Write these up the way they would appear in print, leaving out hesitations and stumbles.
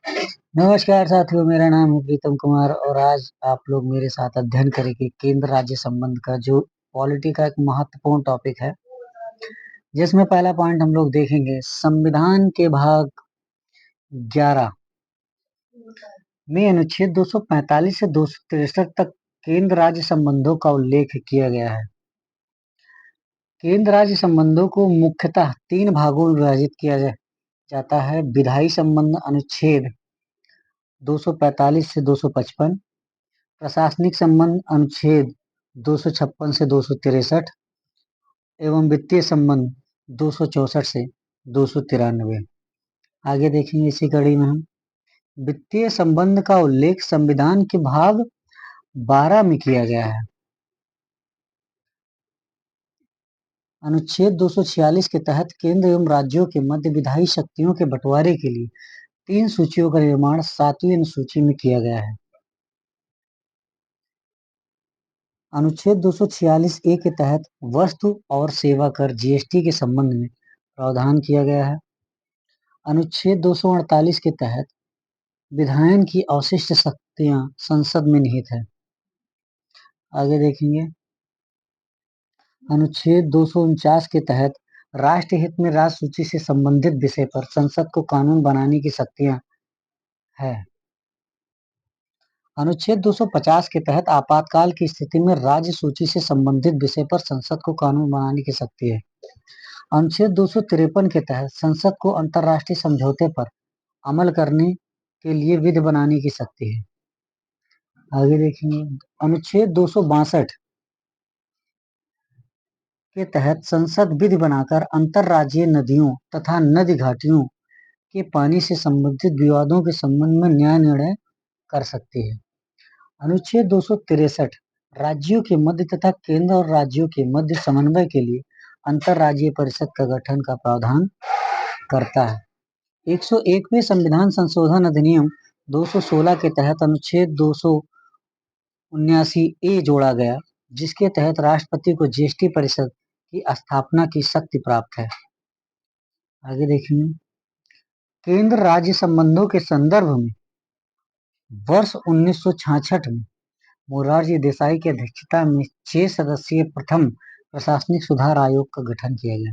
नमस्कार साथियों, मेरा नाम है प्रीतम कुमार और आज आप लोग मेरे साथ अध्ययन करेंगे केंद्र राज्य संबंध का जो पॉलिटी का एक महत्वपूर्ण टॉपिक है, जिसमें पहला पॉइंट हम लोग देखेंगे संविधान के भाग 11 में अनुच्छेद 245 से 263 तक केंद्र राज्य संबंधों का उल्लेख किया गया है। केंद्र राज्य संबंधों को मुख्यतः 3 भागों में विभाजित किया जाता है। विधायी संबंध अनुच्छेद 245 से 255, प्रशासनिक संबंध अनुच्छेद 256 से 263 एवं वित्तीय संबंध 264 से 293। आगे देखेंगे इसी कड़ी में हम वित्तीय संबंध का उल्लेख संविधान के भाग 12 में किया गया है। अनुच्छेद 246 के तहत केंद्र एवं राज्यों के मध्य विधायी शक्तियों के बंटवारे के लिए 3 सूचियों का निर्माण 7वीं अनुसूची में किया गया है। अनुच्छेद 246 ए के तहत वस्तु और सेवा कर जीएसटी के संबंध में प्रावधान किया गया है। अनुच्छेद 248 के तहत विधायन की अवशिष्ट शक्तियां संसद में निहित है। आगे देखेंगे अनुच्छेद 249 के तहत राष्ट्रहित में राज्य सूची से संबंधित विषय पर संसद को कानून बनाने की शक्तियां है। अनुच्छेद 250 के तहत आपातकाल की स्थिति में राज्य सूची से संबंधित विषय पर संसद को कानून बनाने की शक्ति है। अनुच्छेद 253 के तहत संसद को अंतर्राष्ट्रीय समझौते पर अमल करने के लिए विधि बनाने की शक्ति है। आगे देखेंगे अनुच्छेद 262 के तहत संसद विधि बनाकर अंतर्राज्यीय नदियों तथा नदी घाटियों के पानी से संबंधित विवादों के संबंध में न्याय निर्णय कर सकती है। अनुच्छेद 263 राज्यों के मध्य तथा केंद्र और राज्यों के मध्य समन्वय के लिए अंतर्राज्यीय परिषद का गठन का प्रावधान करता है। 101वें संविधान संशोधन अधिनियम 216 के तहत अनुच्छेद 279 ए जोड़ा गया, जिसके तहत राष्ट्रपति को जीएसटी परिषद की स्थापना की शक्ति प्राप्त है। आगे देखेंगे केंद्र राज्य संबंधों के संदर्भ में वर्ष 1966 में मोरारजी देसाई की अध्यक्षता में 6 सदस्यीय प्रथम प्रशासनिक सुधार आयोग का गठन किया गया।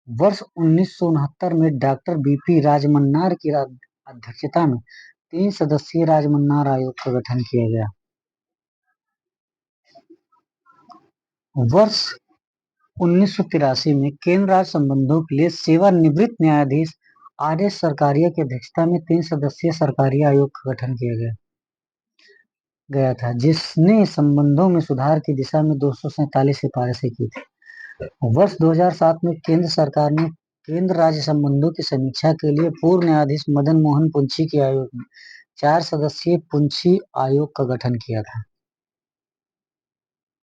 वर्ष 1969 में डॉक्टर बीपी राजमन्नार की अध्यक्षता में 3 सदस्यीय राजमन्नार आयोग का गठन किया गया। वर्ष 1983 में केंद्र राज्य संबंधों के लिए सेवानिवृत्त न्यायाधीश आर.एस. सरकारिया की अध्यक्षता में 3 सदस्यीय सरकारिया आयोग का गठन किया गया था, जिसने संबंधों में सुधार की दिशा में 247 सिफारिशें की थी। वर्ष 2007 में केंद्र सरकार ने केंद्र राज्य संबंधों की समीक्षा के लिए पूर्व न्यायाधीश मदन मोहन पुंछी के आयोग में 4 सदस्यीय पुंछी आयोग का गठन किया था।